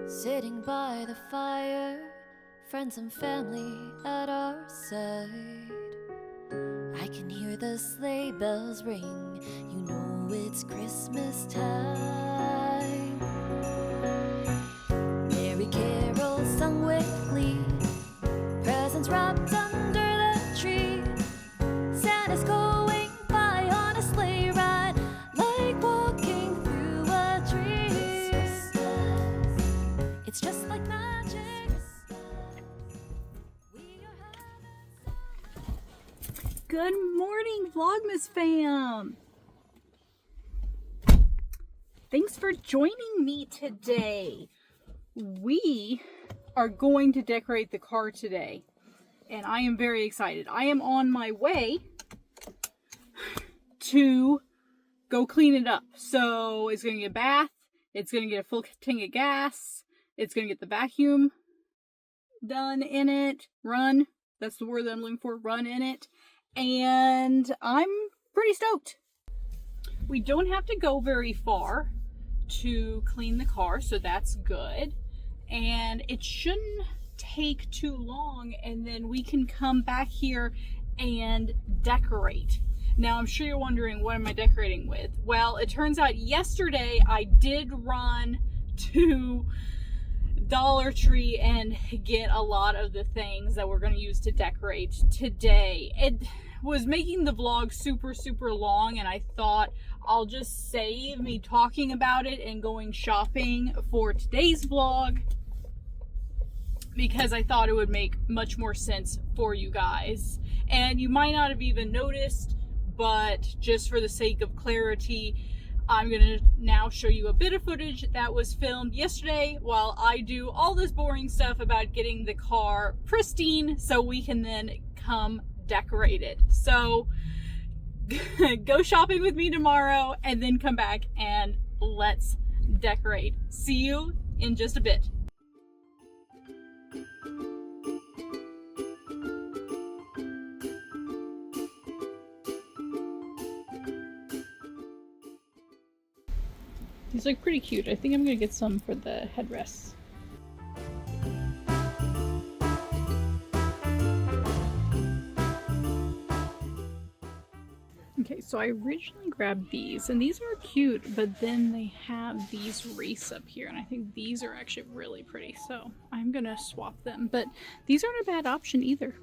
Sitting by the fire, friends and family at our side. I can hear the sleigh bells ring, you know it's Christmas time. Merry carols sung with glee, presents wrapped under the tree. Santa's going by on a sleigh ride, like walking through a dream. It's just like magic. Good morning, Vlogmas fam! Thanks for joining me today. We are going to decorate the car today, and I am very excited. I am on my way to go clean it up. So it's going to get a bath, it's going to get a full tank of gas, it's going to get the vacuum done in it, run. That's the word that I'm looking for, run in it. And I'm pretty stoked. We don't have to go very far to clean the car, so that's good. And it shouldn't take too long, and then we can come back here and decorate. Now, I'm sure you're wondering, what am I decorating with? Well, it turns out yesterday I did run to Dollar Tree and get a lot of the things that we're going to use to decorate today. It was making the vlog super long, and I thought I'll just save me talking about it and going shopping for today's vlog, because I thought it would make much more sense for you guys. And you might not have even noticed, but just for the sake of clarity, I'm going to now show you a bit of footage that was filmed yesterday while I do all this boring stuff about getting the car pristine so we can then come decorate it. So go shopping with me tomorrow and then come back and let's decorate. See you in just a bit. These look pretty cute. I think I'm gonna get some for the headrests. Okay, so I originally grabbed these, and these are cute, but then they have these wreaths up here, and I think these are actually really pretty, so I'm gonna swap them. But these aren't a bad option either.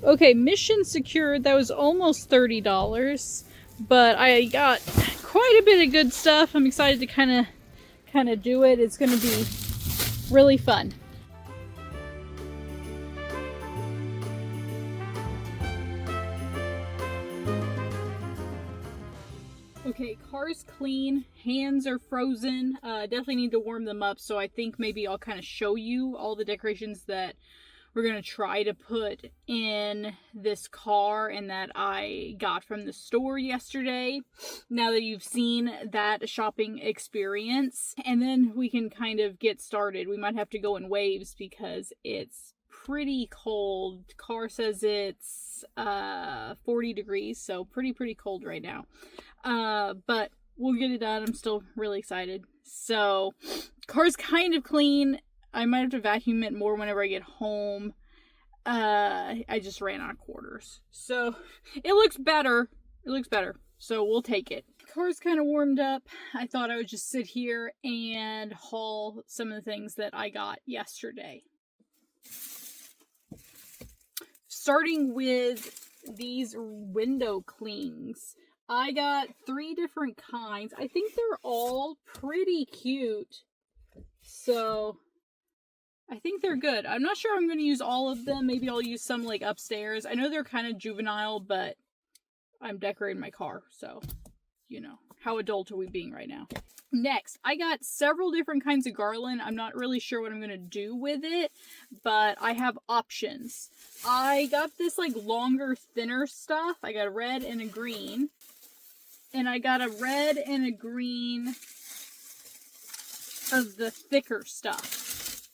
Okay, mission secured. That was almost $30, but I got quite a bit of good stuff. I'm excited to kind of do it. It's going to be really fun. Okay, car's clean, hands are frozen. Definitely need to warm them up, so I think maybe I'll kind of show you all the decorations that we're going to try to put in this car and that I got from the store yesterday, now that you've seen that shopping experience. And then we can kind of get started. We might have to go in waves because it's pretty cold. The car says it's 40 degrees, so pretty cold right now. But we'll get it done. I'm still really excited. So, car's kind of clean. I might have to vacuum it more whenever I get home. I just ran out of quarters. So, it looks better. So, we'll take it. car's kind of warmed up. I thought I would just sit here and haul some of the things that I got yesterday. Starting with these window clings. I got 3 different kinds. I think they're all pretty cute. So I think they're good. I'm not sure I'm going to use all of them. Maybe I'll use some like upstairs. I know they're kind of juvenile, but I'm decorating my car. So, you know, how adult are we being right now? Next, I got several different kinds of garland. I'm not really sure what I'm going to do with it, but I have options. I got this like longer, thinner stuff. I got a red and a green. And I got a red and a green of the thicker stuff.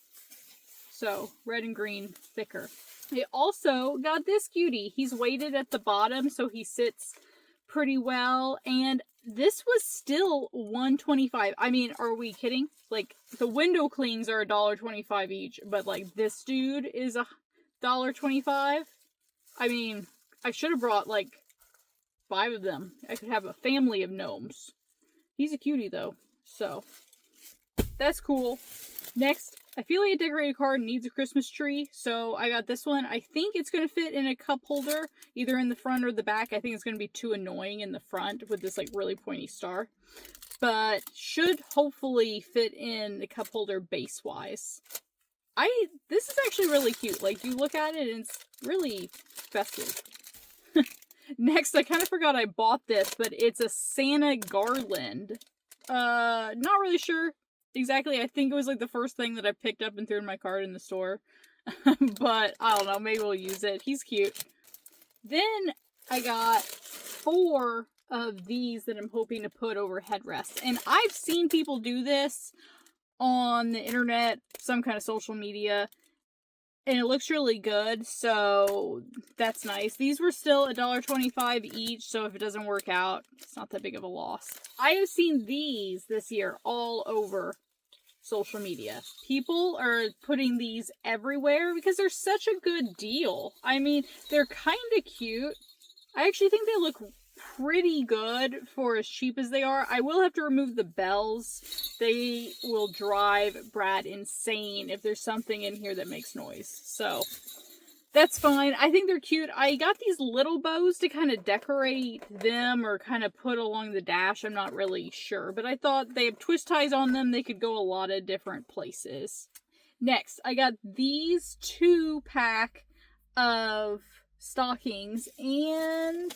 So, red and green, thicker. I also got this cutie. He's weighted at the bottom, so he sits pretty well. And this was still $1.25. I mean, are we kidding? Like, the window clings are $1.25 each, but like this dude is $1.25. I mean, I should have brought like 5 of them. I could have a family of gnomes. He's a cutie though, so that's cool. Next, I feel like a decorated card needs a Christmas tree, so I got this one. I think it's going to fit in a cup holder, either in the front or the back. I think it's going to be too annoying in the front with this like really pointy star, but should hopefully fit in the cup holder base-wise. This is actually really cute. Like, you look at it and it's really festive. Next, I kind of forgot I bought this, but it's a Santa garland. Not really sure exactly. I think it was like the first thing that I picked up and threw in my cart in the store. But I don't know, maybe we'll use it. He's cute. Then I got 4 of these that I'm hoping to put over headrests. And I've seen people do this on the internet, some kind of social media, and it looks really good, so that's nice. These were still $1.25 each, so if it doesn't work out, it's not that big of a loss. I have seen these this year all over social media. People are putting these everywhere because they're such a good deal. I mean, they're kind of cute. I actually think they look pretty good for as cheap as they are. I will have to remove the bells. They will drive Brad insane if there's something in here that makes noise. So that's fine. I think they're cute. I got these little bows to kind of decorate them or kind of put along the dash. I'm not really sure, but I thought they have twist ties on them. They could go a lot of different places. Next, I got these 2-pack of stockings and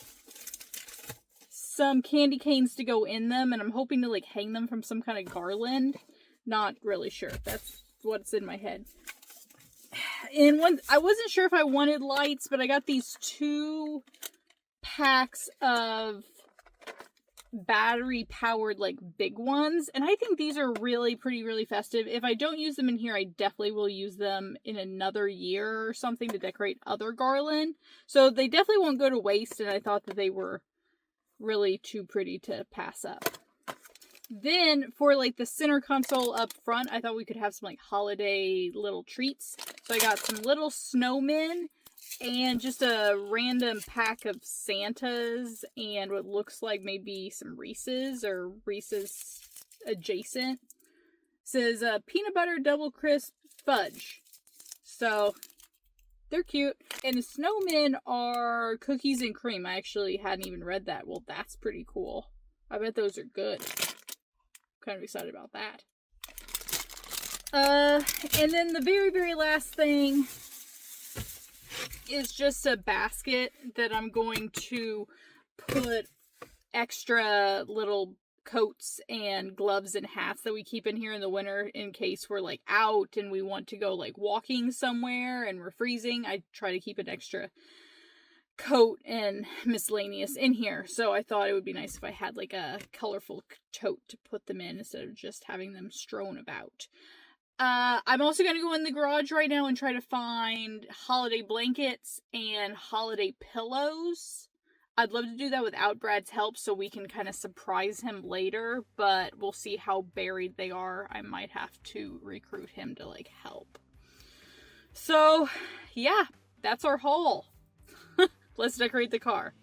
some candy canes to go in them, and I'm hoping to like hang them from some kind of garland. Not really sure. That's what's in my head. And I wasn't sure if I wanted lights, but I got these 2 packs of battery powered like big ones, and I think these are really festive. If I don't use them in here, I definitely will use them in another year or something to decorate other garland. So they definitely won't go to waste, and I thought that they were really too pretty to pass up. Then for like the center console up front, I thought we could have some like holiday little treats. So I got some little snowmen and just a random pack of Santas and what looks like maybe some Reese's or Reese's adjacent. It says peanut butter double crisp fudge. So they're cute. And the snowmen are cookies and cream. I actually hadn't even read that. Well, that's pretty cool. I bet those are good. I'm kind of excited about that. And then the very last thing is just a basket that I'm going to put extra little coats and gloves and hats that we keep in here in the winter in case we're like out and we want to go like walking somewhere and we're freezing. I try to keep an extra coat and miscellaneous in here. So I thought it would be nice if I had like a colorful tote to put them in instead of just having them strewn about. I'm also going to go in the garage right now and try to find holiday blankets and holiday pillows. I'd love to do that without Brad's help so we can kind of surprise him later, but we'll see how buried they are. I might have to recruit him to like help. So yeah, that's our haul. Let's decorate the car.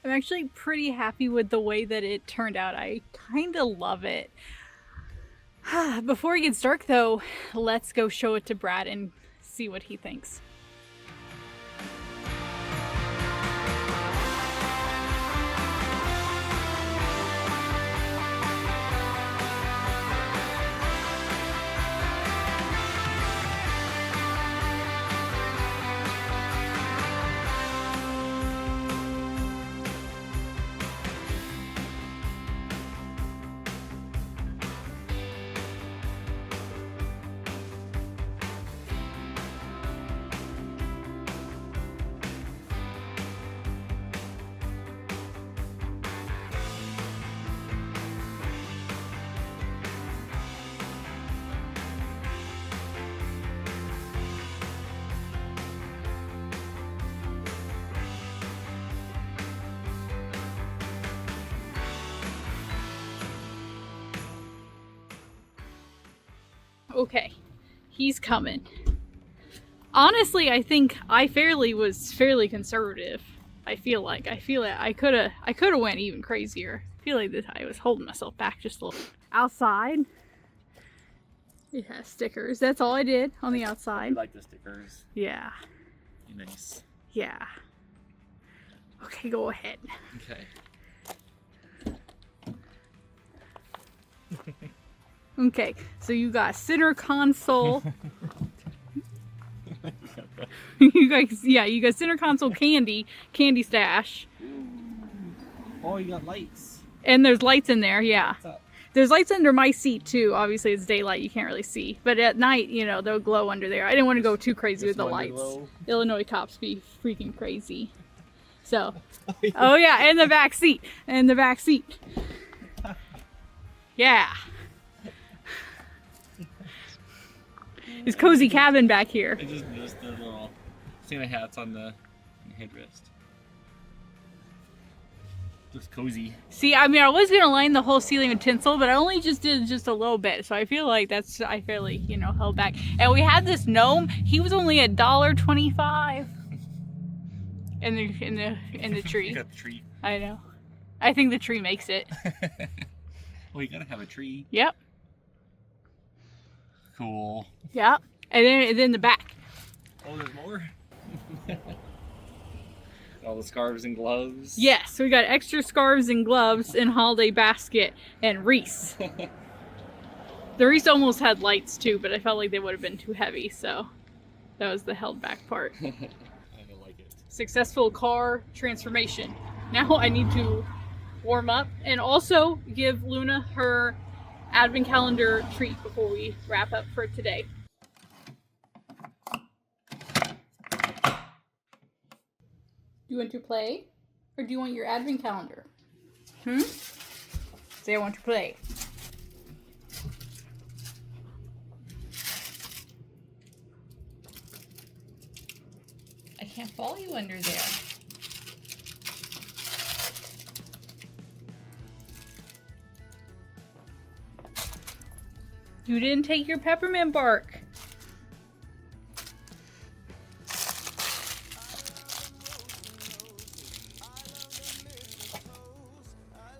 I'm actually pretty happy with the way that it turned out. I kind of love it. Before it gets dark though, let's go show it to Brad and see what he thinks. Okay, he's coming. Honestly, I think I was fairly conservative. I feel like I could have went even crazier. I feel like I was holding myself back just a little. Outside, it has stickers. That's all I did on the outside. I like the stickers. Yeah. Nice. Yeah. Okay, go ahead. Okay. Okay, so you got center console. You got center console candy stash. Oh, you got lights. And there's lights in there, yeah. What's up? There's lights under my seat too. Obviously it's daylight, you can't really see. But at night, you know, they'll glow under there. I didn't want to go too crazy with the lights. Glow. Illinois cops be freaking crazy. So, oh yeah, and the back seat. And the back seat. Yeah. His cozy cabin back here. I just noticed the little Santa hats on the headrest. Just cozy. See, I mean, I was gonna line the whole ceiling with tinsel, but I only just did just a little bit. So I feel like I fairly, you know, held back. And we had this gnome. He was only $1.25 in the tree. You got the tree. I know. I think the tree makes it. Well, you gotta have a tree. Yep. Cool. Yep. And then the back. Oh, there's more. All the scarves and gloves. Yes, we got extra scarves and gloves and holiday basket and wreaths. The wreaths almost had lights too, but I felt like they would have been too heavy, so that was the held back part. I don't like it. Successful car transformation. Now I need to warm up and also give Luna her advent calendar treat before we wrap up for today. Do you want to play? Or do you want your advent calendar? Say I want to play. I can't follow you under there. You didn't take your peppermint bark.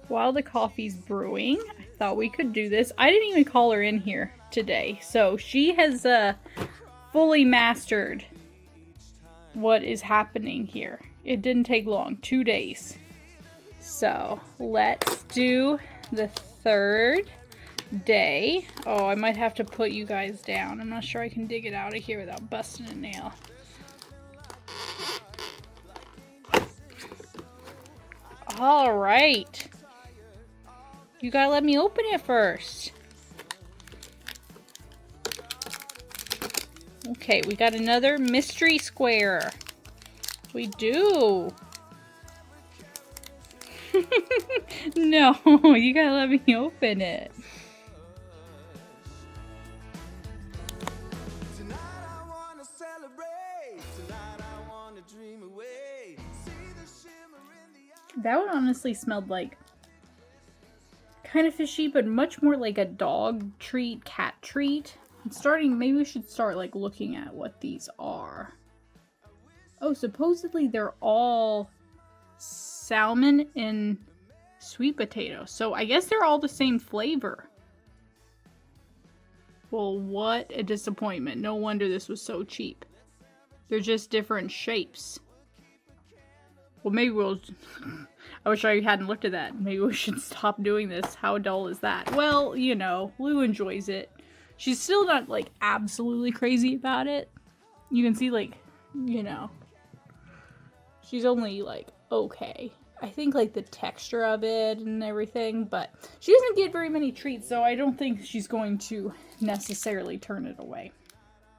While the coffee's brewing, I thought we could do this. I didn't even call her in here today, so she has fully mastered what is happening here. It didn't take long, 2 days. So let's do the third day. Oh, I might have to put you guys down. I'm not sure I can dig it out of here without busting a nail. All right. You gotta let me open it first. Okay, we got another mystery square. We do. No, you gotta let me open it. That one honestly smelled like kind of fishy, but much more like a dog treat, cat treat. Maybe we should start like looking at what these are. Oh, supposedly they're all salmon, and sweet potato. So I guess they're all the same flavor. Well, what a disappointment. No wonder this was so cheap. They're just different shapes. Well, maybe we'll... I wish I hadn't looked at that. Maybe we should stop doing this. How dull is that? Well, you know, Lou enjoys it. She's still not, like, absolutely crazy about it. You can see, like, you know, she's only, like, okay. I think, like, the texture of it and everything, but she doesn't get very many treats, so I don't think she's going to necessarily turn it away.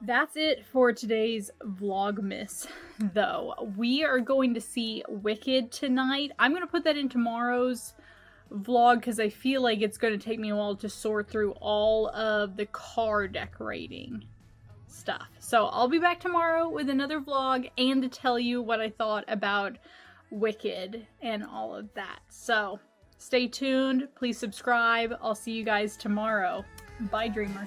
That's it for today's Vlogmas, though. We are going to see Wicked tonight. I'm going to put that in tomorrow's vlog because I feel like it's going to take me a while to sort through all of the car decorating stuff. So I'll be back tomorrow with another vlog and to tell you what I thought about Wicked and all of that. So stay tuned. Please subscribe. I'll see you guys tomorrow. Bye, Dreamer.